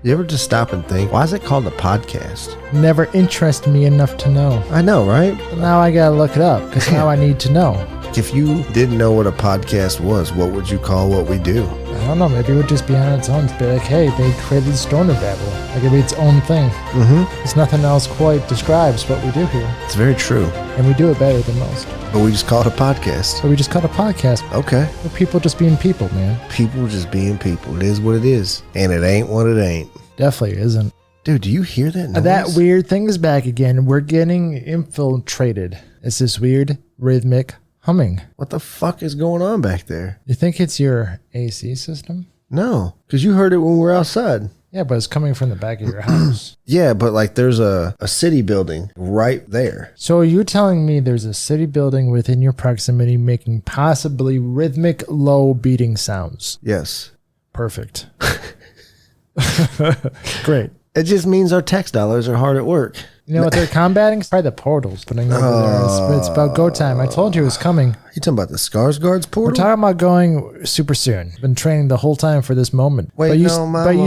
You ever just stop and think, why is it called a podcast? Never interested me enough to know. I know, right? Now I gotta look it up, because now I need to know. If you didn't know what a podcast was, what would you call what we do? I don't know, maybe it would just be on its own. Be like, hey, they created Stoner Babble. Like, it'd be its own thing. Mm-hmm. There's nothing else quite describes what we do here. It's very true. And we do it better than most. But we just call it a podcast. So we just call it a podcast. Okay. We're people just being people, man. People just being people. It is what it is. And it ain't what it ain't. Definitely isn't. Dude, do you hear that noise? That weird thing is back again. We're getting infiltrated. It's this weird rhythmic humming. What the fuck is going on back there? You think it's your AC system? No, because you heard it when we were outside. Yeah, but it's coming from the back of your house. Yeah, but like there's a city building right there. So are you telling me there's a city building within your proximity making possibly rhythmic low beating sounds? Yes. Perfect. Great. It just means our tax dollars are hard at work. You know what they're combating? Probably the portals putting over there. It's about go time. I told you it was coming. You talking about the Skarsgård's portal? We're talking about going super soon. Been training the whole time for this moment. Wait, but you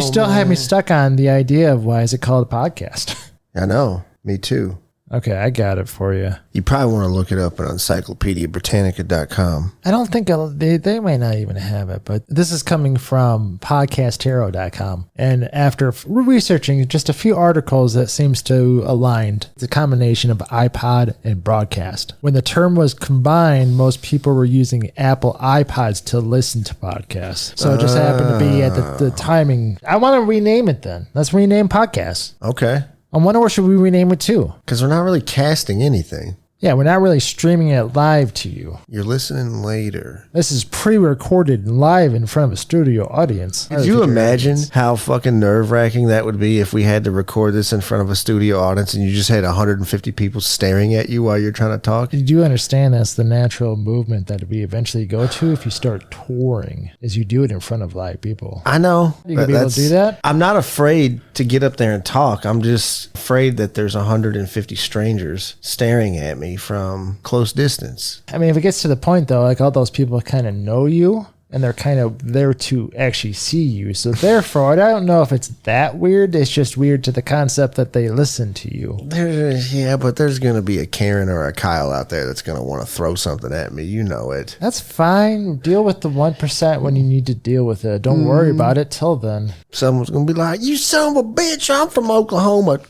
still have me stuck on the idea of why is it called a podcast? I know. Me too. Okay, I got it for you. You probably want to look it up on encyclopediabritannica.com. I don't think they might not even have it, but this is coming from podcasthero.com. And after researching just a few articles that seems to align, it's a combination of iPod and broadcast. When the term was combined, most people were using Apple iPods to listen to podcasts. So it just happened to be at the timing. I want to rename it then. Let's rename podcasts. Okay. I wonder what should we rename it to? Because we're not really casting anything. Yeah, we're not really streaming it live to you. You're listening later. This is pre-recorded and live in front of a studio audience. Could you imagine how fucking nerve-wracking that would be if we had to record this in front of a studio audience and you just had 150 people staring at you while you're trying to talk? You do understand that's the natural movement that we eventually go to if you start touring, is you do it in front of live people. I know. You could be able to do that? I'm not afraid to get up there and talk. I'm just afraid that there's 150 strangers staring at me from close distance. I mean, if it gets to the point, though, like all those people kind of know you, and they're kind of there to actually see you. So therefore, I don't know if it's that weird. It's just weird to the concept that they listen to you. Yeah, but there's going to be a Karen or a Kyle out there that's going to want to throw something at me. You know it. That's fine. Deal with the 1% when you need to deal with it. Don't worry about it till then. Someone's going to be like, you son of a bitch, I'm from Oklahoma.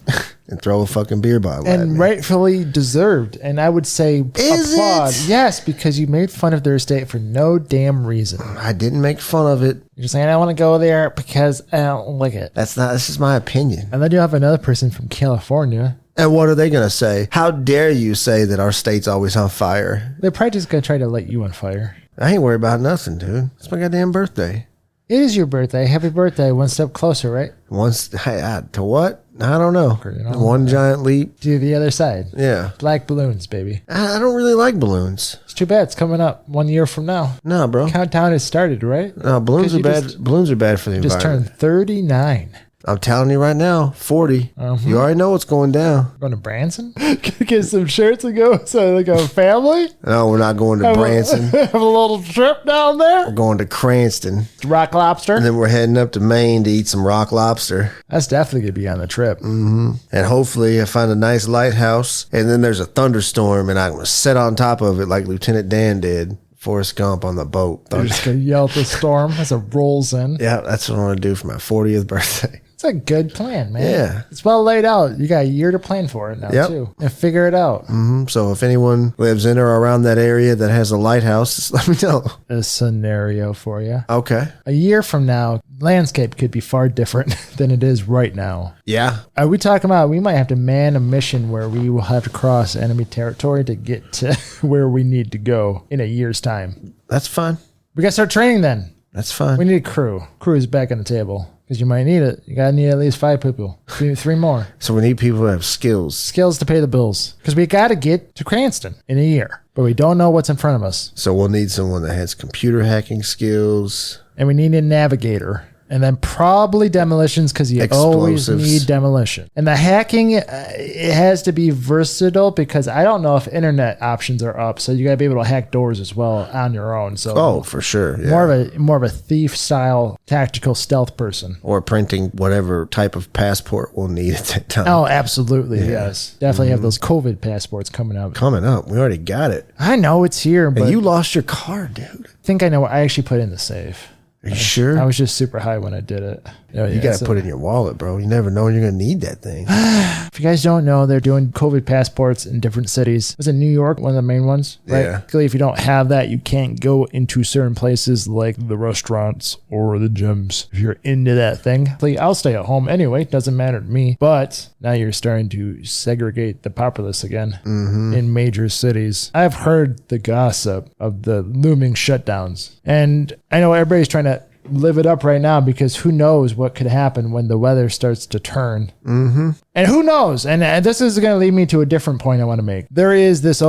And throw a fucking beer bottle at me. And rightfully deserved. And I would say applaud. Yes, because you made fun of their state for no damn reason. I didn't make fun of it. You're saying, I want to go there because I don't like it. This is my opinion. And then you have another person from California. And what are they going to say? How dare you say that our state's always on fire? They're probably just going to try to light you on fire. I ain't worried about nothing, dude. It's my goddamn birthday. It is your birthday. Happy birthday. One step closer, right? To what? I don't know. One giant leap. To the other side. Yeah. Black balloons, baby. I don't really like balloons. It's too bad. It's coming up 1 year from now. No, bro. Countdown has started, right? No, balloons are bad. Balloons are bad for the environment. Just turned 39. I'm telling you right now, 40. You already know what's going down. Going to Branson? Get some shirts and go so like a family? No, we're not going to Branson. Have a little trip down there? We're going to Cranston. Rock Lobster? And then we're heading up to Maine to eat some rock lobster. That's definitely going to be on the trip. Mm-hmm. And hopefully I find a nice lighthouse. And then there's a thunderstorm and I'm going to sit on top of it like Lieutenant Dan did. Forrest Gump on the boat. You're just going to yell at the storm as it rolls in. Yeah, that's what I want to do for my 40th birthday. It's a good plan, man. Yeah. It's well laid out. You got a year to plan for it now, too. And figure it out. Mm-hmm. So if anyone lives in or around that area that has a lighthouse, just let me know. A scenario for you. Okay. A year from now, landscape could be far different than it is right now. Yeah. Are we talking about we might have to man a mission where we will have to cross enemy territory to get to where we need to go in a year's time? That's fine. We got to start training then. That's fine. We need a crew. Crew is back on the table. Because you might need it. You got to need at least 5 people. Three more. So we need people who have skills. Skills to pay the bills. Because we got to get to Cranston in a year. But we don't know what's in front of us. So we'll need someone that has computer hacking skills. And we need a navigator. And then probably demolitions, because you always Explosives. need demolition. And the hacking, it has to be versatile, because I don't know if internet options are up. So you got to be able to hack doors as well on your own. So Oh, for sure. Yeah. more of a thief style tactical stealth person. Or printing whatever type of passport we'll need at that time. Oh, absolutely. Yes. Definitely have those COVID passports coming out. Coming up. We already got it. I know it's here, but And you lost your card, dude. I think I know. I actually put it in the safe. Are you sure? I was just super high when I did it. You got to put it in your wallet, bro. You never know when you're going to need that thing. If you guys don't know, they're doing COVID passports in different cities. Was it New York, one of the main ones? Right? Yeah. Basically, if you don't have that, you can't go into certain places like the restaurants or the gyms. If you're into that thing, like, I'll stay at home anyway. Doesn't matter to me. But now you're starting to segregate the populace again in major cities. I've heard the gossip of the looming shutdowns. And I know everybody's trying to live it up right now, because who knows what could happen when the weather starts to turn. And who knows? And this is going to lead me to a different point I want to make. There is this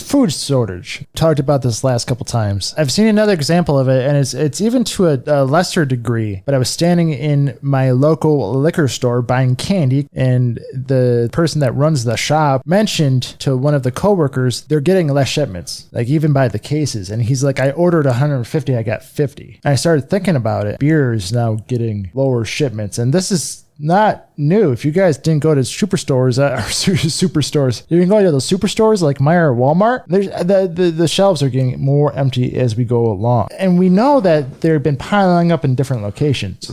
food shortage. Talked about this last couple times. I've seen another example of it, and it's even to a lesser degree. But I was standing in my local liquor store buying candy, and the person that runs the shop mentioned to one of the coworkers they're getting less shipments, like even by the cases. And he's like, I ordered 150, I got 50. And I started thinking about it. Beer is now getting lower shipments, and this is not new. If you guys didn't go to superstores or superstores, you can go to those superstores like Meijer or Walmart. There's the shelves are getting more empty as we go along, and we know that they've been piling up in different locations.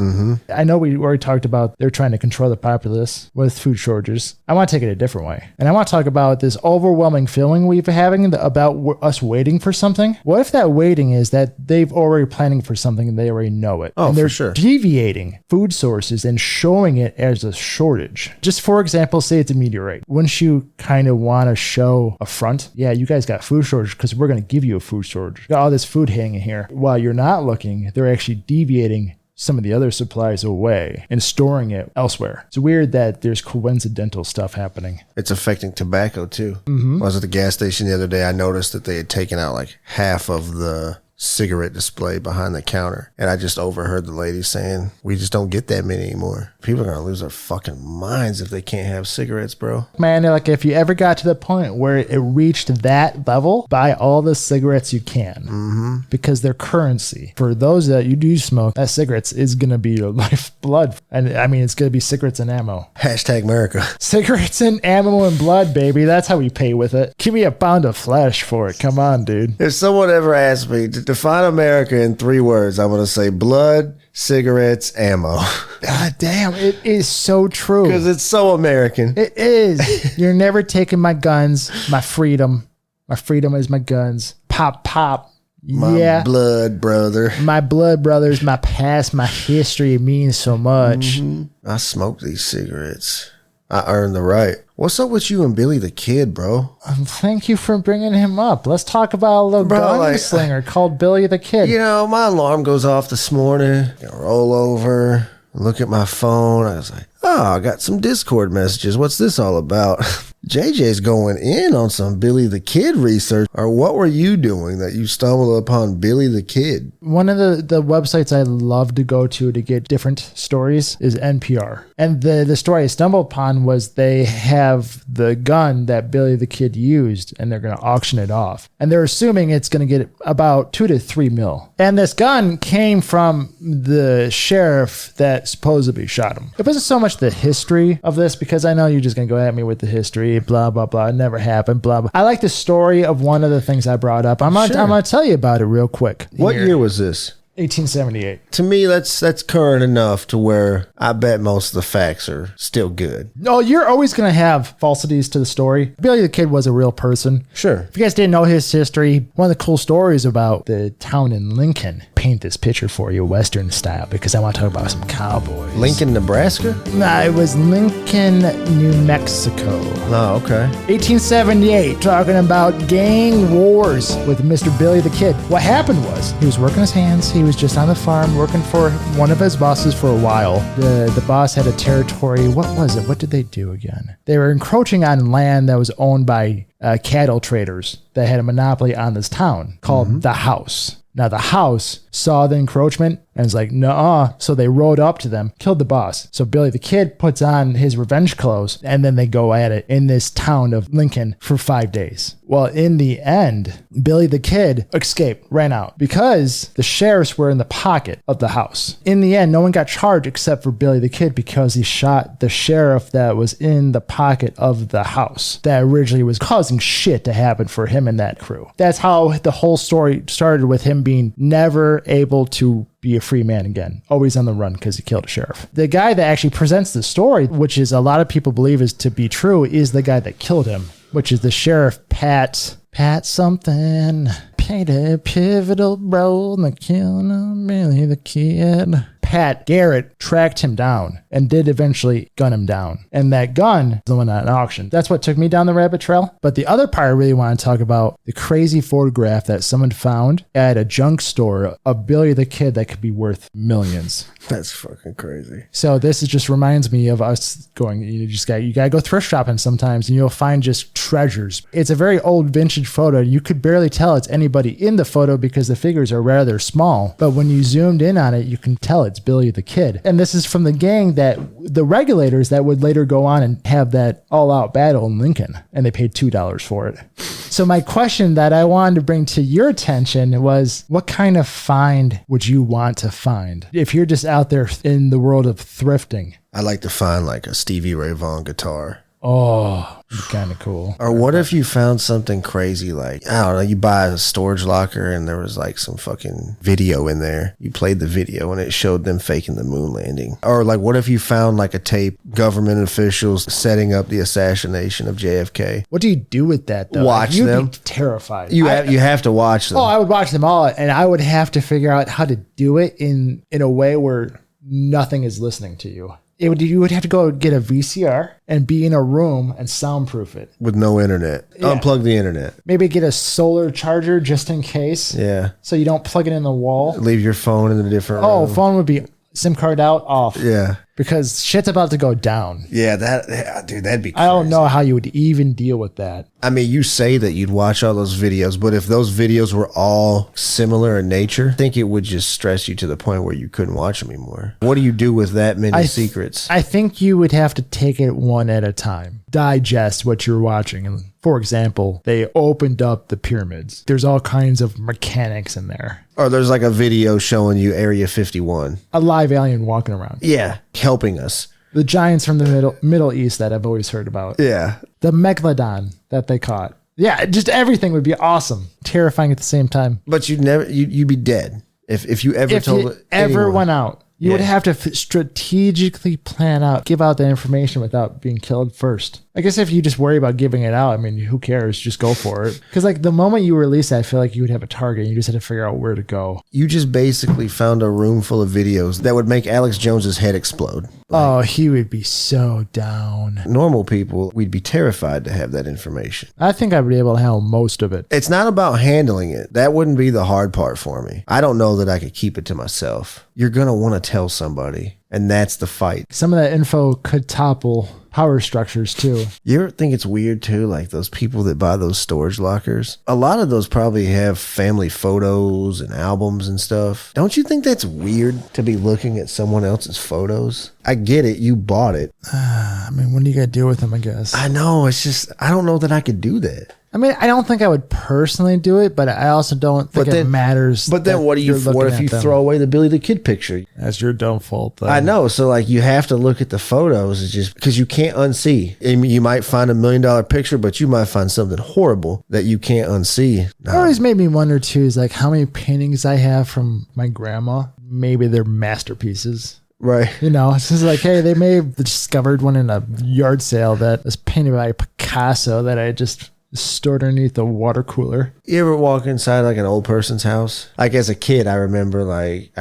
I know we already talked about they're trying to control the populace with food shortages. I want to take it a different way, and I want to talk about this overwhelming feeling we've been having about us waiting for something. What if that waiting is that they've already planning for something and they already know it? Oh, and they're for sure. deviating food sources and showing it as a shortage. Just for example, say it's a meteorite. Wouldn't you kind of want to show a front? Yeah, you guys got food shortage because we're going to give you a food shortage. Got all this food hanging here. While you're not looking, they're actually deviating some of the other supplies away and storing it elsewhere. It's weird that there's coincidental stuff happening. It's affecting tobacco too. I was at the gas station the other day. I noticed that they had taken out like half of the cigarette display behind the counter. And I just overheard the lady saying, we just don't get that many anymore. People are going to lose their fucking minds if they can't have cigarettes, bro. Man, like if you ever got to the point where it reached that level, buy all the cigarettes you can because they're currency. For those that you do smoke, that cigarettes is going to be your lifeblood. And I mean, it's going to be cigarettes and ammo. Hashtag America. Cigarettes and ammo and blood, baby. That's how we pay with it. Give me a pound of flesh for it. Come on, dude. If someone ever asked me to define America in 3 words, I'm going to say blood, cigarettes, ammo. God damn, it is so true. Because it's so American. It is. You're never taking my guns, my freedom. My freedom is my guns. Pop, pop. My blood, brother. My blood, brothers, my past, my history means so much. I smoke these cigarettes. I earned the right. What's up with you and Billy the Kid, bro? Thank you for bringing him up. Let's talk about a little gunslinger called Billy the Kid. You know, my alarm goes off this morning. I roll over, look at my phone. I was like, oh, I got some Discord messages. What's this all about? JJ's going in on some Billy the Kid research. Or what were you doing that you stumbled upon Billy the Kid? One of the websites I love to go to get different stories is NPR. And the story I stumbled upon was they have the gun that Billy the Kid used, and they're going to auction it off. And they're assuming it's going to get about $2 to $3 million. And this gun came from the sheriff that supposedly shot him. It wasn't so much the history of this, because I know you're just going to go at me with the history, blah, blah, blah. It never happened, blah, blah. I like the story of one of the things I brought up. I'm going to tell you about it real quick. What year was this? 1878. To me, that's current enough to where I bet most of the facts are still good. No, you're always going to have falsities to the story. Billy the Kid was a real person. Sure. If you guys didn't know his history, one of the cool stories about the town in Lincoln, paint this picture for you, Western style, because I want to talk about some cowboys. Lincoln, Nebraska? Nah, it was Lincoln, New Mexico. Oh, okay. 1878, talking about gang wars with Mr. Billy the Kid. What happened was he was working his hands. He was just on the farm working for one of his bosses for a while. The boss had a territory. What was it? What did they do again? They were encroaching on land that was owned by cattle traders that had a monopoly on this town called the House. Now the house saw the encroachment and was like, nuh-uh. So they rode up to them, killed the boss. So Billy the Kid puts on his revenge clothes, and then they go at it in this town of Lincoln for 5 days. Well, in the end, Billy the Kid escaped, ran out, because the sheriffs were in the pocket of the house. In the end, no one got charged except for Billy the Kid because he shot the sheriff that was in the pocket of the house that originally was causing shit to happen for him and that crew. That's how the whole story started, with him being never able to be a free man again, always on the run because he killed a sheriff. The guy that actually presents the story, which is a lot of people believe is to be true, is the guy that killed him, which is the sheriff Pat something. Played a pivotal role in the killing of Billy the Kid. Pat Garrett tracked him down and did eventually gun him down. And that gun is the one at an auction. That's what took me down the rabbit trail. But the other part I really want to talk about, the crazy photograph that someone found at a junk store of Billy the Kid that could be worth millions. That's fucking crazy. So this is just reminds me of us going, you gotta go thrift shopping sometimes and you'll find just treasures. It's a very old vintage photo. You could barely tell it's anybody in the photo because the figures are rather small. But when you zoomed in on it, you can tell it's Billy the Kid. And this is from the gang that the Regulators that would later go on and have that all-out battle in Lincoln. And they paid $2 for it. So my question that I wanted to bring to your attention was, what kind of find would you want to find if you're just out there in the world of thrifting? I like to find like a Stevie Ray Vaughan guitar. Oh, kind of cool. Or what if you found something crazy like, I don't know, you buy a storage locker and there was like some fucking video in there. You played the video and it showed them faking the moon landing. Or like, what if you found like a tape, government officials setting up the assassination of JFK? What do you do with that though? Watch You'd them. Be terrified. You have to watch them. Oh, I would watch them all, and I would have to figure out how to do it in a way where nothing is listening to you. You would have to go get a VCR and be in a room and soundproof it. With no internet. Yeah. Unplug the internet. Maybe get a solar charger just in case. Yeah. So you don't plug it in the wall. Leave your phone in a different room. Oh, phone would be SIM card out, off. Yeah. Because shit's about to go down. Yeah, dude, that'd be crazy. I don't know how you would even deal with that. I mean, you say that you'd watch all those videos, but if those videos were all similar in nature, I think it would just stress you to the point where you couldn't watch them anymore. What do you do with that many secrets? I think you would have to take it one at a time. Digest what you're watching. And for example, they opened up the pyramids. There's all kinds of mechanics in there. Or there's like a video showing you Area 51. A live alien walking around. Yeah, helping us. The giants from the Middle East that I've always heard about. Yeah. The megalodon that they caught. Yeah, just everything would be awesome. Terrifying at the same time. But you'd be dead if you ever went out. You would have to strategically plan out, give out the information without being killed first. I guess if you just worry about giving it out, I mean, who cares? Just go for it. Because like the moment you release that, I feel like you would have a target. You just had to figure out where to go. You just basically found a room full of videos that would make Alex Jones's head explode. Oh, he would be so down. Normal people, we'd be terrified to have that information. I think I would be able to handle most of it. It's not about handling it. That wouldn't be the hard part for me. I don't know that I could keep it to myself. You're going to want to tell somebody, and that's the fight. Some of that info could topple power structures too. You ever think it's weird too, like those people that buy those storage lockers? A lot of those probably have family photos and albums and stuff. Don't you think that's weird to be looking at someone else's photos? I get it. You bought it. I mean, what do you got to do with them, I guess? I know. It's just, I don't know that I could do that. I mean, I don't think I would personally do it, but I also don't think it matters. But then what are you for if you throw away the Billy the Kid picture? That's your downfall, though. I know. So like you have to look at the photos. It's just because you can't unsee. I mean, you might find $1 million picture, but you might find something horrible that you can't unsee. No. It always made me wonder too, is like how many paintings I have from my grandma. Maybe they're masterpieces. Right. You know, it's just like, hey, they may have discovered one in a yard sale that was painted by Picasso that I just stored underneath the water cooler. You ever walk inside like an old person's house? Like as a kid, I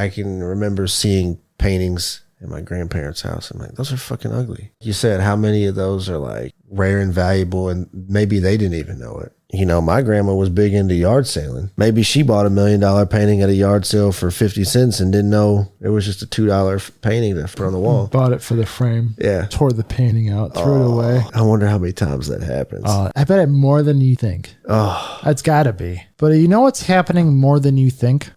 can remember seeing paintings in my grandparents' house. I'm like, those are fucking ugly. You said how many of those are like rare and valuable, and maybe they didn't even know it. You know, my grandma was big into yard selling. Maybe she bought $1 million painting at a yard sale for 50 cents and didn't know it was just a $2 painting to put on the wall. Bought it for the frame. Yeah. Tore the painting out, threw it away. I wonder how many times that happens. I bet it more than you think. Oh. That's got to be. But you know what's happening more than you think?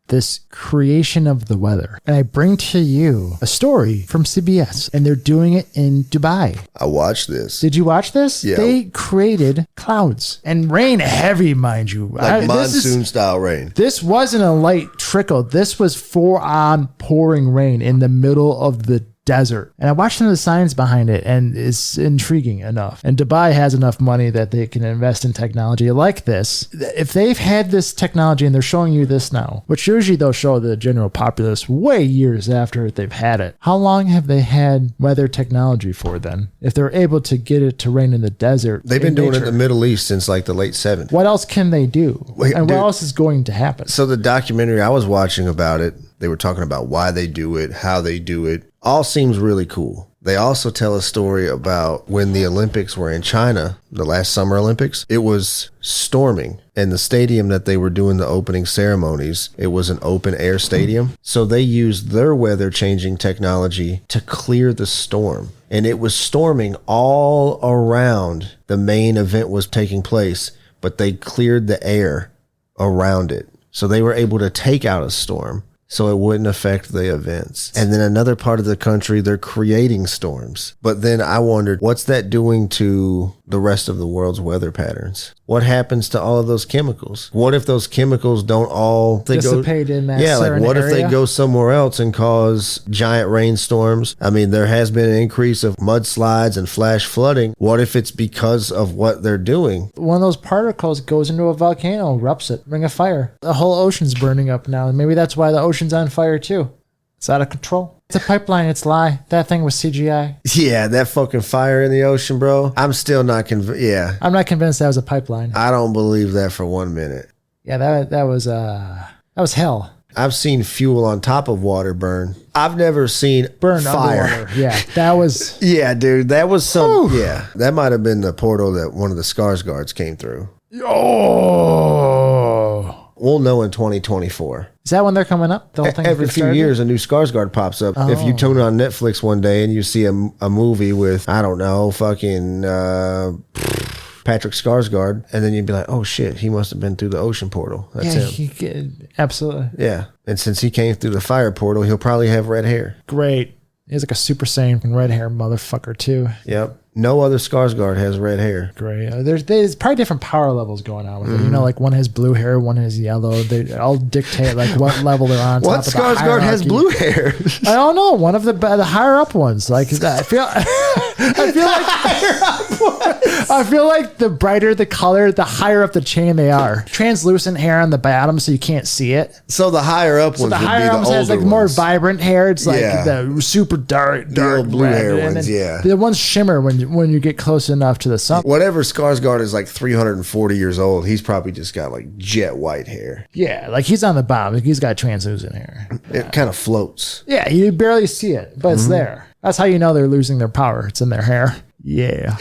this creation of the weather. And I bring to you a story from CBS, and they're doing it in Dubai. I watched this. Did you watch this? Yeah. They created clouds and rain heavy, mind you. Like monsoon-style rain. This wasn't a light trickle. This was full-on pouring rain in the middle of the desert. And I watched some of the science behind it, and it's intriguing enough. And Dubai has enough money that they can invest in technology like this. If they've had this technology and they're showing you this now, which usually they'll show the general populace way years after they've had it, how long have they had weather technology for then? If they're able to get it to rain in the desert. They've been doing it in the Middle East since like the late 70s. What else can they do? And what else is going to happen? So the documentary I was watching about it, they were talking about why they do it, how they do it. All seems really cool. They also tell a story about when the Olympics were in China, the last Summer Olympics. It was storming, and the stadium that they were doing the opening ceremonies, it was an open air stadium. So they used their weather changing technology to clear the storm. And it was storming all around the main event was taking place, but they cleared the air around it. So they were able to take out a storm so it wouldn't affect the events. And then another part of the country, they're creating storms. But then I wondered, what's that doing to the rest of the world's weather patterns? What happens to all of those chemicals? What if those chemicals don't all dissipate in that like what area? If they go somewhere else and cause giant rainstorms? I mean, there has been an increase of mudslides and flash flooding. What if it's because of what they're doing? One of those particles goes into a volcano, erupts it, ring of fire. The whole ocean's burning up now. And maybe that's why the ocean's on fire too. It's out of control. It's a pipeline. It's a lie. That thing was CGI. Yeah, that fucking fire in the ocean, bro. I'm still not convinced. Yeah. I'm not convinced that was a pipeline. I don't believe that for 1 minute. Yeah, that was hell. I've seen fuel on top of water burn. I've never seen Burn fire. underwater. Yeah, that was... Yeah, dude, that was some... Whew. Yeah, that might have been the portal that one of the Skarsgårds came through. Oh... We'll know in 2024. Is that when they're coming up? The whole thing Every few years, a new Skarsgård pops up. If you tune on Netflix one day and you see a movie with, I don't know, fucking Patrick Skarsgård, and then you'd be like, oh shit, he must have been through the ocean portal. That's him. Absolutely. Yeah. And since he came through the fire portal, he'll probably have red hair. Great. He's like a Super Saiyan red hair motherfucker too. Yep. No other Skarsgård has red hair. Great. There's probably different power levels going on with it. You know, like one has blue hair, one has yellow. They all dictate like what level they're on. What top Skarsgård of the has blue hair? I don't know. One of the higher up ones. Like I feel like the brighter the color, the higher up the chain they are. Translucent hair on the bottom, so you can't see it. So the higher up ones The would be higher the up older has like ones. more vibrant hair. It's like the super dark old blue red. hair And ones, then yeah. The ones shimmer when you get close enough to the sun. Whatever Skarsgård is like 340 years old, he's probably just got like jet white hair. Yeah, like he's on the bottom. Like he's got translucent hair. It kind of floats. Yeah, you barely see it, but it's there. That's how you know they're losing their power. It's in their hair. Yeah.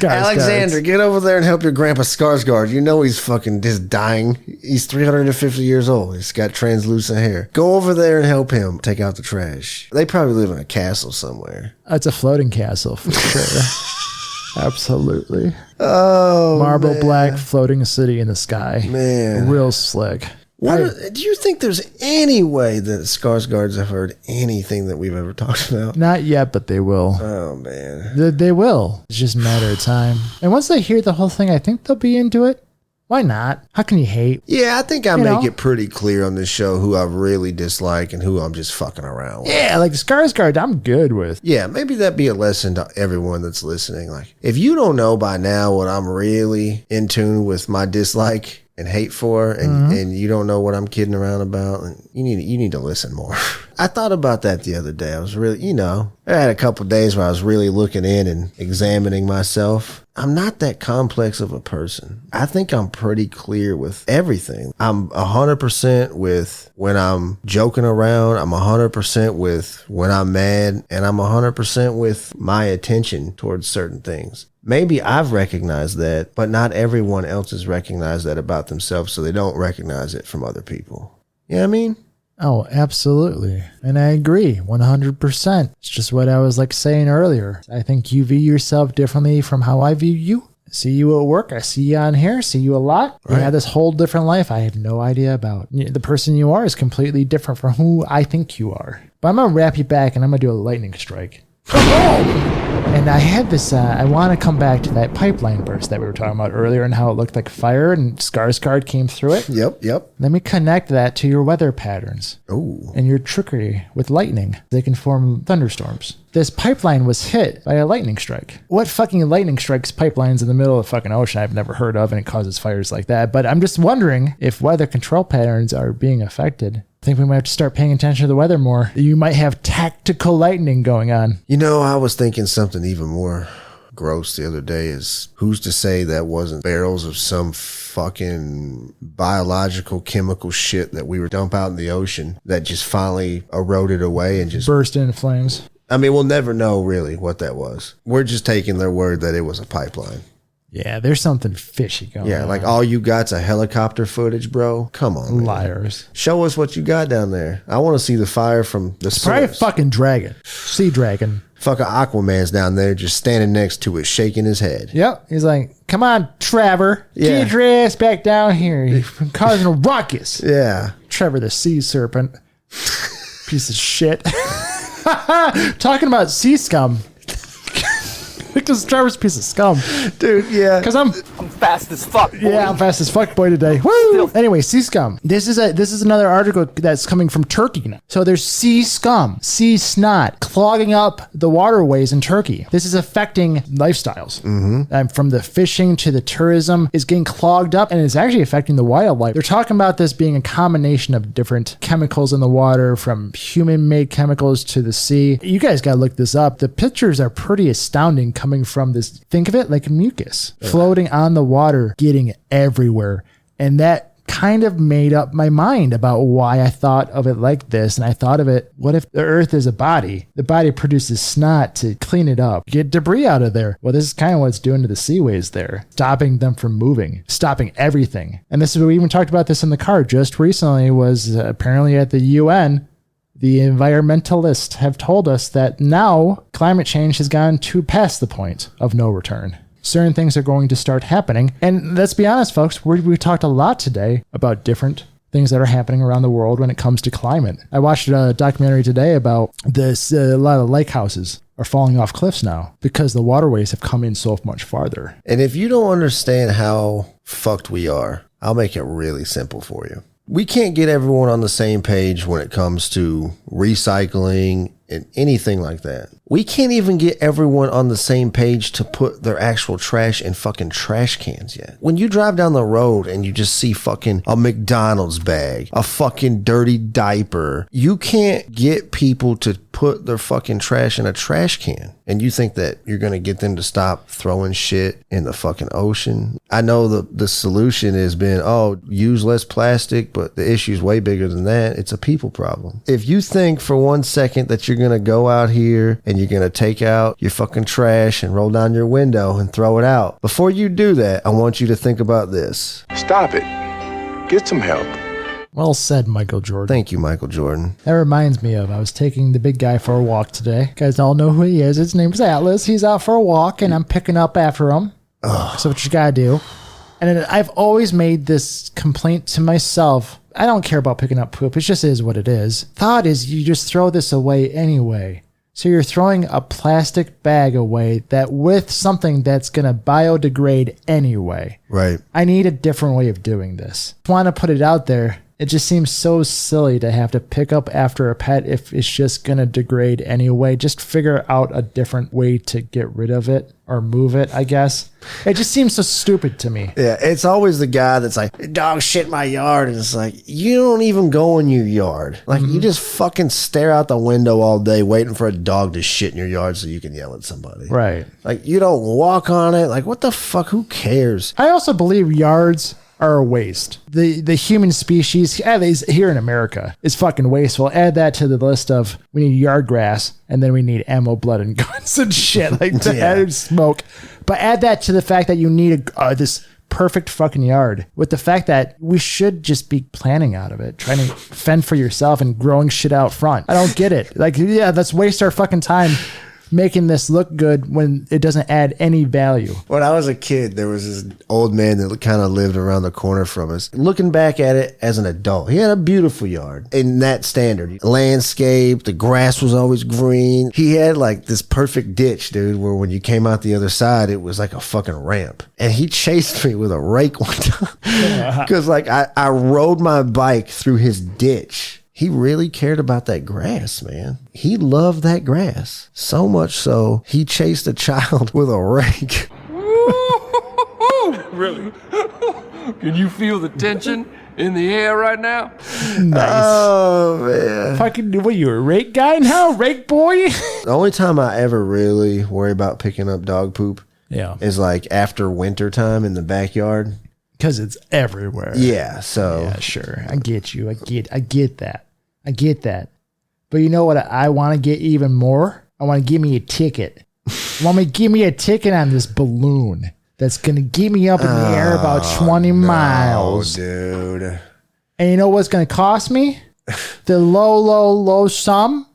Alexander, get over there and help your grandpa Skarsgård. You know he's fucking just dying. He's 350 years old. He's got translucent hair. Go over there and help him take out the trash. They probably live in a castle somewhere. It's a floating castle for sure. Absolutely. Oh, Marble man. black floating city in the sky. Man. Real slick. Do you think there's any way that Skarsgårds have heard anything that we've ever talked about? Not yet, but they will. Oh, man. They will. It's just a matter of time. And once they hear the whole thing, I think they'll be into it. Why not? How can you hate? Yeah, I think I make it pretty clear on this show who I really dislike and who I'm just fucking around with. Yeah, like Skarsgård, I'm good with. Yeah, maybe that'd be a lesson to everyone that's listening. Like, if you don't know by now what I'm really in tune with my dislike and hate for, and you don't know what I'm kidding around about, and you need to listen more. I thought about that the other day. I was really, I had a couple of days where I was really looking in and examining myself. I'm not that complex of a person. I think I'm pretty clear with everything. I'm 100% with when I'm joking around. I'm 100% with when I'm mad, and I'm 100% with my attention towards certain things. Maybe I've recognized that, but not everyone else has recognized that about themselves, so they don't recognize it from other people. You know what I mean? Oh, absolutely. And I agree 100%. It's just what I was saying earlier. I think you view yourself differently from how I view you. See you at work. I see you on here. See you a lot. You Right. have this whole different life I have no idea about. The person you are is completely different from who I think you are. But I'm going to wrap you back and I'm going to do a lightning strike. And I had this, I want to come back to that pipeline burst that we were talking about earlier and how it looked like fire and Skarsgård came through it. Yep. Let me connect that to your weather patterns Ooh. and your trickery with lightning. They can form thunderstorms. This pipeline was hit by a lightning strike. What fucking lightning strikes pipelines in the middle of the fucking ocean I've never heard of, and it causes fires like that. But I'm just wondering if weather control patterns are being affected. I think we might have to start paying attention to the weather more. You might have tactical lightning going on. You know, I was thinking something even more gross the other day is who's to say that wasn't barrels of some fucking biological chemical shit that we were dump out in the ocean that just finally eroded away and just Burst in flames. I mean, we'll never know really what that was. We're just taking their word that it was a pipeline. Yeah, there's something fishy going on. Yeah, like all you got's a helicopter footage, bro. Come on, man. Liars. Show us what you got down there. I want to see the fire from the Probably a source. fucking dragon. Sea dragon. Fucking Aquaman's down there just standing next to it, shaking his head. Yep. He's like, come on, Trevor. Yeah. Get your ass back down here. You've been causing a ruckus. Yeah. Trevor the sea serpent. Piece of shit. Talking about sea scum. Because Trevor's a piece of scum. Dude, yeah. Because I'm fast as fuck. Boy. Yeah, I'm fast as fuck boy today. Woo! Anyway, sea scum. This is another article that's coming from Turkey now. So there's sea scum, sea snot clogging up the waterways in Turkey. This is affecting lifestyles. And from the fishing to the tourism is getting clogged up, and it's actually affecting the wildlife. They're talking about this being a combination of different chemicals in the water, from human-made chemicals to the sea. You guys gotta look this up. The pictures are pretty astounding coming from this. Think of it like mucus floating on the water, getting everywhere. And that kind of made up my mind about why I thought of it like this. And I thought of it, what if the earth is a body? The body produces snot to clean it up, get debris out of there. Well, this is kind of what it's doing to the seaways there, stopping them from moving, stopping everything. And this is, we even talked about this in the car just recently, was apparently at the UN. The environmentalists have told us that now climate change has gone to past the point of no return. Certain things are going to start happening. And let's be honest, folks, we talked a lot today about different things that are happening around the world when it comes to climate. I watched a documentary today about this. A lot of lake houses are falling off cliffs now because the waterways have come in so much farther. And if you don't understand how fucked we are, I'll make it really simple for you. We can't get everyone on the same page when it comes to recycling and anything like that. We can't even get everyone on the same page to put their actual trash in fucking trash cans yet. When you drive down the road and you just see fucking a McDonald's bag, a fucking dirty diaper, you can't get people to put their fucking trash in a trash can. And you think that you're going to get them to stop throwing shit in the fucking ocean? I know the solution has been, oh, use less plastic, but the issue's way bigger than that. It's a people problem. If you think for 1 second that you're going to go out here and you're going to take out your fucking trash and roll down your window and throw it out, before you do that, I want you to think about this. Stop it. Get some help. Well said, Michael Jordan. Thank you, Michael Jordan. That reminds me of, I was taking the big guy for a walk today. You guys all know who he is. His name's Atlas. He's out for a walk, and I'm picking up after him. So what you gotta do. And then I've always made this complaint to myself. I don't care about picking up poop. It just is what it is. Thought is you just throw this away anyway. So you're throwing a plastic bag away that with something that's going to biodegrade anyway. Right. I need a different way of doing this. I want to put it out there. It just seems so silly to have to pick up after a pet if it's just going to degrade anyway. Just figure out a different way to get rid of it or move it, I guess. It just seems so stupid to me. Yeah, it's always the guy that's like, dog shit in my yard. And it's like, you don't even go in your yard. Like, you just fucking stare out the window all day waiting for a dog to shit in your yard so you can yell at somebody. Right. Like, you don't walk on it. Like, what the fuck? Who cares? I also believe yards are a waste. The human species, at least here in America, is fucking wasteful. Add that to the list of we need yard grass, and then we need ammo, blood, and guns and shit like that, and smoke. But add that to the fact that you need this perfect fucking yard, with the fact that we should just be planning out of it, trying to fend for yourself and growing shit out front. I don't get it. Like, yeah, let's waste our fucking time making this look good when it doesn't add any value. When I was a kid, there was this old man that kind of lived around the corner from us. Looking back at it as an adult, he had a beautiful yard in that standard. Landscape, the grass was always green. He had like this perfect ditch, dude, where when you came out the other side, it was like a fucking ramp. And he chased me with a rake one time because like I rode my bike through his ditch. He really cared about that grass, man. He loved that grass. So much so, he chased a child with a rake. Really? Can you feel the tension in the air right now? Nice. Oh, man. Fucking, what, you a rake guy now? Rake boy? The only time I ever really worry about picking up dog poop Yeah. is like after winter time in the backyard. Because it's everywhere. Yeah, so. Yeah, sure. I get you. I get that. I get that. But you know what I want to get even more? I want to give me a ticket. Give me a ticket on this balloon that's going to get me up in the air about 20 miles. Oh, dude. And you know what's going to cost me? The low sum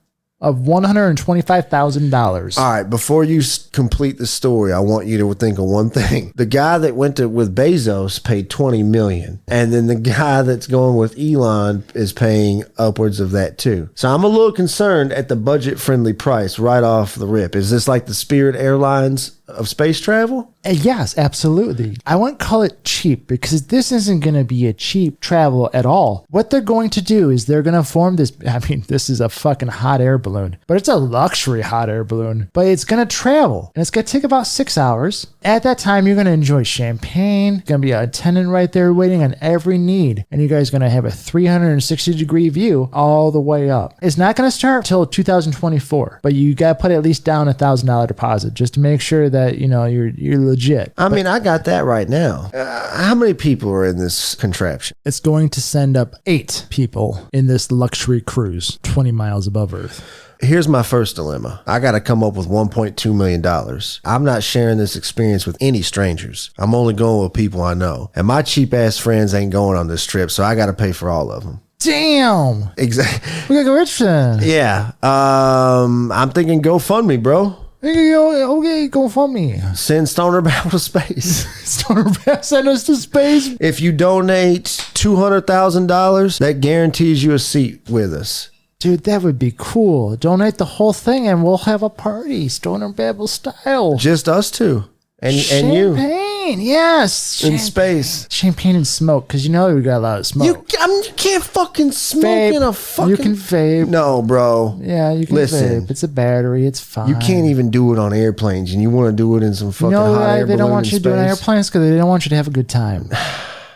of $125,000. All right, before you complete the story, I want you to think of one thing. The guy that went with Bezos paid $20 million, and then the guy that's going with Elon is paying upwards of that too. So I'm a little concerned at the budget-friendly price right off the rip. Is this like the Spirit Airlines of space travel? Yes, absolutely. I wouldn't call it cheap because this isn't going to be a cheap travel at all. What they're going to do is they're going to form this. I mean, this is a fucking hot air balloon, but it's a luxury hot air balloon. But it's going to travel and it's going to take about 6 hours. At that time, you're going to enjoy champagne. Going to be an attendant right there waiting on every need. And you guys are going to have a 360-degree view all the way up. It's not going to start till 2024, but you got to put at least down $1,000 deposit just to make sure that, you know, you're legit. I mean, I got that right now. How many people are in this contraption? It's going to send up 8 people in this luxury cruise 20 miles above Earth. Here's my first dilemma. I got to come up with $1.2 million. I'm not sharing this experience with any strangers. I'm only going with people I know. And my cheap ass friends ain't going on this trip, so I got to pay for all of them. Damn. Exactly. We gotta go rich then. Yeah. I'm thinking GoFundMe, bro. Okay, go for me. Send Stoner Babble to space. Stoner Babble send us to space. If you donate $200,000, that guarantees you a seat with us. Dude, that would be cool. Donate the whole thing and we'll have a party, Stoner Babble style. Just us two. And you. Champagne, yes. In space. Champagne and smoke, because you know we got a lot of smoke. You can't fucking smoke Vape. in a fucking... You can vape. No, bro. Yeah, you can Listen, vape. It's a battery. It's fine. you can't even do it on airplanes, and you want to do it in some fucking hot air balloon they don't want in you to do it on space? airplanes because they don't want you to have a good time.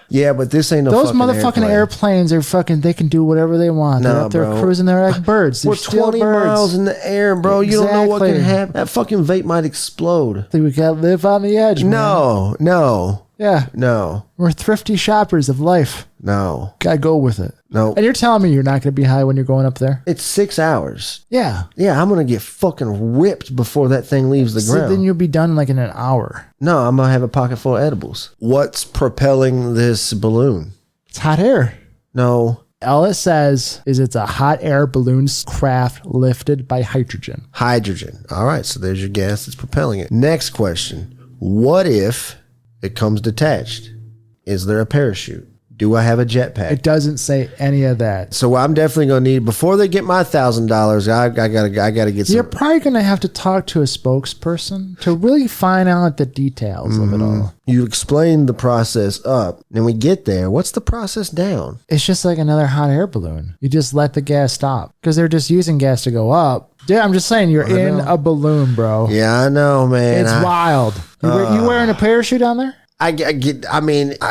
Yeah, but this ain't no Those fucking motherfucking airplane. airplanes are fucking, they can do whatever they want. They're Nah, up there bro. cruising, they're like birds. They're We're still 20 birds. miles in the air, bro. You don't know what can Exactly. happen. That fucking vape might explode. We gotta live on the edge, man. No. Yeah. No. We're thrifty shoppers of life. No. Gotta go with it. No. And you're telling me you're not gonna be high when you're going up there? It's 6 hours. Yeah. Yeah, I'm going to get fucking whipped before that thing leaves the So ground. then you'll be done like in an hour. No, I'm going to have a pocket full of edibles. What's propelling this balloon? It's hot air. No. All it says is it's a hot air balloon craft lifted by hydrogen. Hydrogen. All right, so there's your gas that's propelling it. Next question. What if it comes detached? Is there a parachute? Do I have a jetpack? It doesn't say any of that. So I'm definitely going to need, before they get my $1,000, I gotta get You're some. probably going to have to talk to a spokesperson to really find out the details of it all. You explain the process up, and we get there. What's the process down? It's just like another hot air balloon. You just let the gas stop because they're just using gas to go up. Dude, I'm just saying, you're in a balloon, bro. Yeah, I know, man. It's wild. You wearing a parachute on there?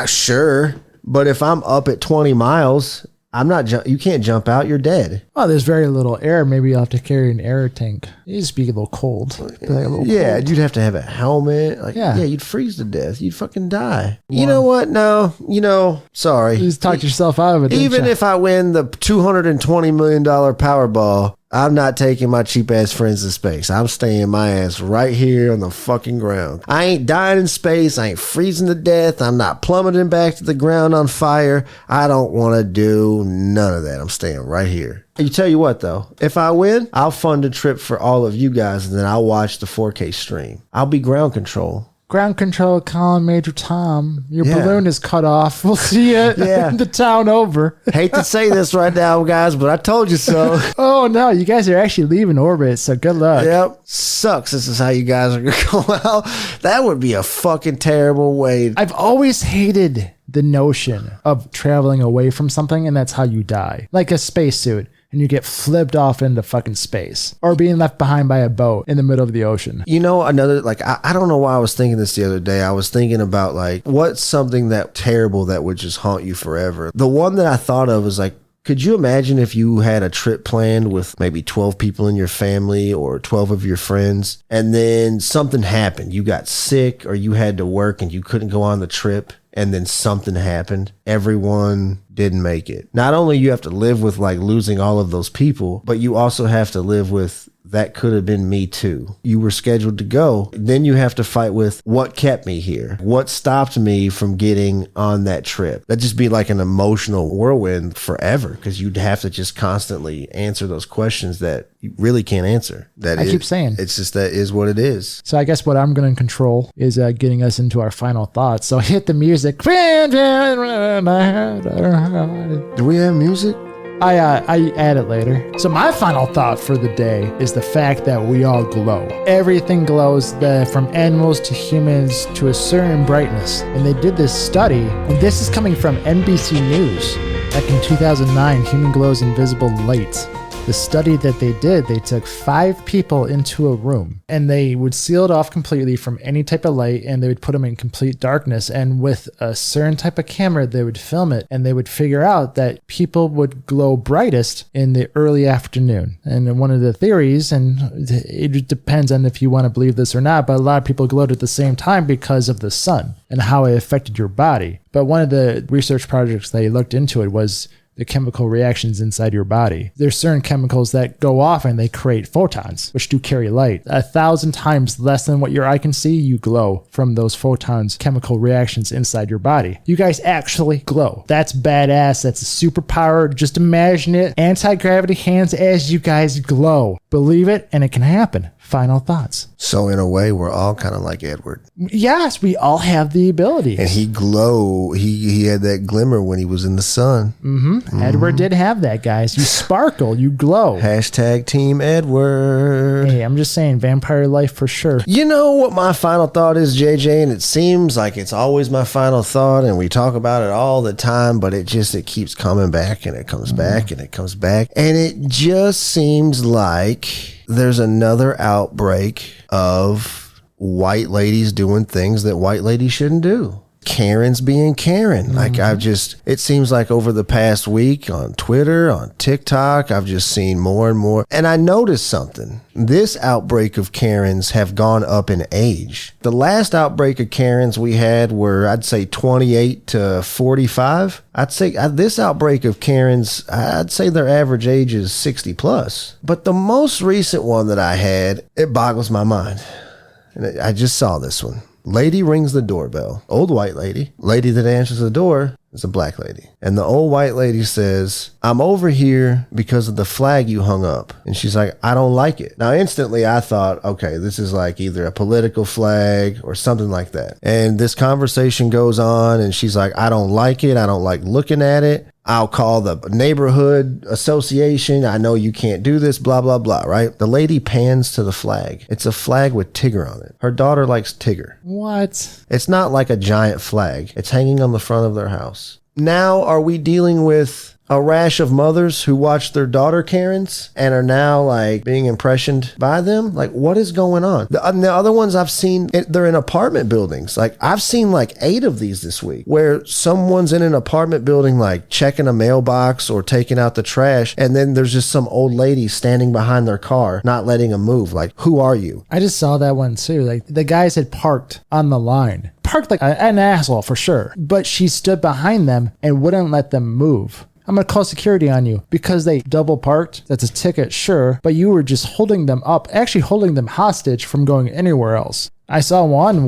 Sure. But if I'm up at 20 miles, I'm not. You can't jump out. You're dead. Oh, there's very little air. Maybe you'll have to carry an air tank. You just be a little cold. Be like a little Yeah, cold. you'd have to have a helmet. Yeah. You'd freeze to death. You'd fucking die. You know what? No, sorry. You just talked yourself out of it. Even if I win the $220 million Powerball, I'm not taking my cheap ass friends to space. I'm staying my ass right here on the fucking ground. I ain't dying in space. I ain't freezing to death. I'm not plummeting back to the ground on fire. I don't want to do none of that. I'm staying right here. You tell you what though, if I win, I'll fund a trip for all of you guys and then I'll watch the 4K stream. I'll be ground control. Ground control, calling Major Tom. Your balloon is cut off. We'll see you in the town over. Hate to say this right now, guys, but I told you so. Oh, no. You guys are actually leaving orbit, so good luck. Yep. Sucks. This is how you guys are going to go out. That would be a fucking terrible way. I've always hated the notion of traveling away from something, and that's how you die. Like a spacesuit. And you get flipped off into fucking space or being left behind by a boat in the middle of the ocean. You know, another, like, I don't know why I was thinking this the other day. I was thinking about, like, what's something that terrible that would just haunt you forever? The one that I thought of was, like, could you imagine if you had a trip planned with maybe 12 people in your family or 12 of your friends, and then something happened? You got sick or you had to work and you couldn't go on the trip, and then something happened. Everyone didn't make it. Not only you have to live with like losing all of those people, but you also have to live with that could have been me too. You were scheduled to go. Then you have to fight with what kept me here? What stopped me from getting on that trip? That'd just be like an emotional whirlwind forever because you'd have to just constantly answer those questions that you really can't answer. I keep saying. It's just that is what it is. So I guess what I'm going to control is getting us into our final thoughts. So hit the music. Do we have music? I add it later. So my final thought for the day is the fact that we all glow. Everything glows, from animals to humans to a certain brightness. And they did this study, and this is coming from NBC News. Back in 2009, human glows invisible light. The study that they did, they took 5 people into a room and they would seal it off completely from any type of light and they would put them in complete darkness. And with a certain type of camera, they would film it and they would figure out that people would glow brightest in the early afternoon. And one of the theories, and it depends on if you want to believe this or not, but a lot of people glowed at the same time because of the sun and how it affected your body. But one of the research projects they looked into it was the chemical reactions inside your body. There's certain chemicals that go off and they create photons, which do carry light. 1,000 times less than what your eye can see, you glow from those photons, chemical reactions inside your body. You guys actually glow. That's badass. That's a superpower. Just imagine it. Anti-gravity hands as you guys glow. Believe it, and it can happen. Final thoughts. So in a way, we're all kind of like Edward. Yes, we all have the abilities. And he he had that glimmer when he was in the sun. Mm-hmm. Edward did have that, guys. You sparkle, you glow. Hashtag Team Edward. Hey, I'm just saying, vampire life for sure. You know what my final thought is, JJ? And it seems like it's always my final thought, and we talk about it all the time, but it keeps coming back, and it comes back, and it comes back. And it just seems like there's another outbreak of white ladies doing things that white ladies shouldn't do. Karen's being Karen. Like it seems like over the past week on Twitter, on TikTok, I've just seen more and more. And I noticed something. This outbreak of Karens have gone up in age. The last outbreak of Karens we had were, I'd say 28 to 45. I'd say this outbreak of Karens, I'd say their average age is 60 plus. But the most recent one that I had, it boggles my mind. And I just saw this one. Lady rings the doorbell. Old white lady. Lady that answers the door is a black lady. And the old white lady says, "I'm over here because of the flag you hung up." And she's like, "I don't like it." Now, instantly I thought, okay, this is like either a political flag or something like that. And this conversation goes on and she's like, "I don't like it. I don't like looking at it. I'll call the neighborhood association. I know you can't do this, blah, blah, blah," right? The lady pans to the flag. It's a flag with Tigger on it. Her daughter likes Tigger. What? It's not like a giant flag. It's hanging on the front of their house. Now, are we dealing with a rash of mothers who watch their daughter Karens and are now like being impressioned by them? Like, what is going on? The other ones I've seen, they're in apartment buildings. Like, I've seen like 8 of these this week where someone's in an apartment building, like checking a mailbox or taking out the trash. And then there's just some old lady standing behind their car, not letting them move. Like, who are you? I just saw that one too. Like, the guys had parked on the line. Parked like an asshole for sure. But she stood behind them and wouldn't let them move. I'm going to call security on you because they double parked. That's a ticket, sure. But you were just holding them up, actually holding them hostage from going anywhere else. I saw one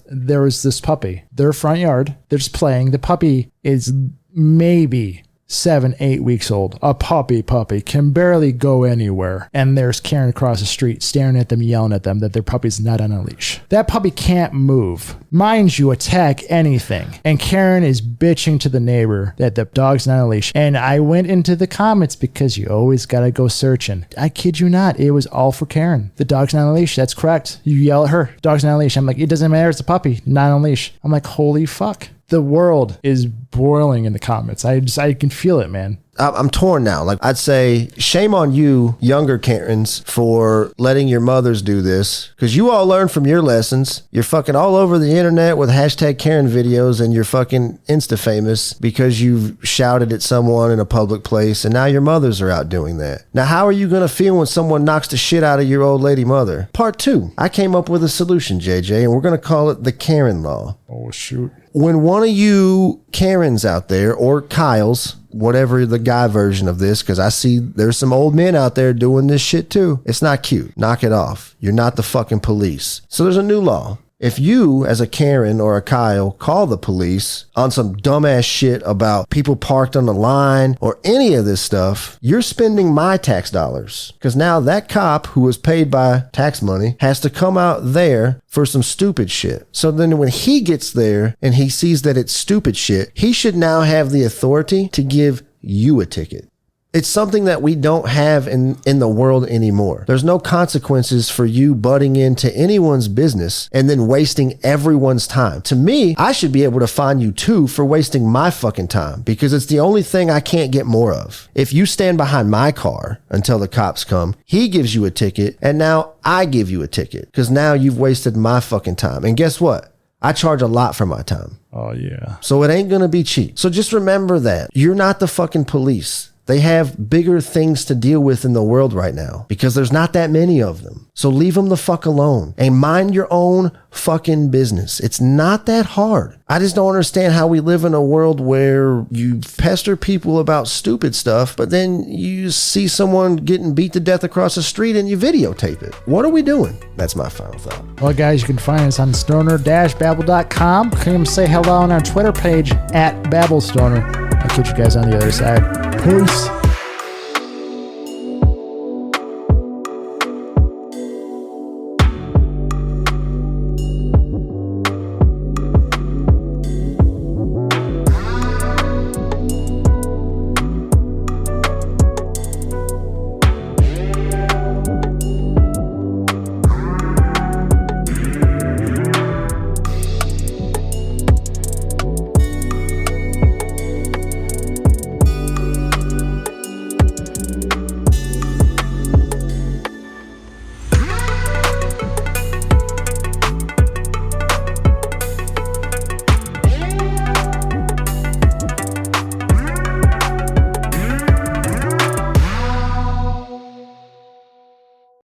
there was this puppy, their front yard. They're just playing. The puppy is maybe 7-8 weeks old. A puppy can barely go anywhere. And there's Karen across the street staring at them, yelling at them that their puppy's not on a leash. That puppy can't move. Mind you, attack anything. And Karen is bitching to the neighbor that the dog's not on a leash. And I went into the comments because you always gotta go searching. I kid you not, it was all for Karen. The dog's not on a leash. That's correct. You yell at her. Dog's not on a leash. I'm like, it doesn't matter. It's a puppy, not on a leash. I'm like, holy fuck. The world is boiling in the comments. I can feel it, man. I'm torn now. Like, I'd say shame on you, younger Karens, for letting your mothers do this, because you all learned from your lessons. You're fucking all over the internet with hashtag Karen videos, and you're fucking Insta famous because you've shouted at someone in a public place, and now your mothers are out doing that. Now, how are you going to feel when someone knocks the shit out of your old lady mother? Part 2. I came up with a solution, JJ, and we're going to call it the Karen Law. Oh, shoot. When one of you Karens out there, or Kyles, whatever the guy version of this, because I see there's some old men out there doing this shit too. It's not cute. Knock it off. You're not the fucking police. So there's a new law. If you, as a Karen or a Kyle, call the police on some dumbass shit about people parked on the line or any of this stuff, you're spending my tax dollars. Because now that cop who was paid by tax money has to come out there for some stupid shit. So then when he gets there and he sees that it's stupid shit, he should now have the authority to give you a ticket. It's something that we don't have in the world anymore. There's no consequences for you butting into anyone's business and then wasting everyone's time. To me, I should be able to fine you too for wasting my fucking time, because it's the only thing I can't get more of. If you stand behind my car until the cops come, he gives you a ticket, and now I give you a ticket because now you've wasted my fucking time. And guess what? I charge a lot for my time. Oh, yeah. So it ain't gonna be cheap. So just remember that. You're not the fucking police. They have bigger things to deal with in the world right now because there's not that many of them. So leave them the fuck alone and mind your own fucking business. It's not that hard. I just don't understand how we live in a world where you pester people about stupid stuff, but then you see someone getting beat to death across the street and you videotape it. What are we doing? That's my final thought. Well, guys, you can find us on stoner-babble.com. Come say hello on our Twitter page @BabbleStoner. I'll catch you guys on the other side. Peace.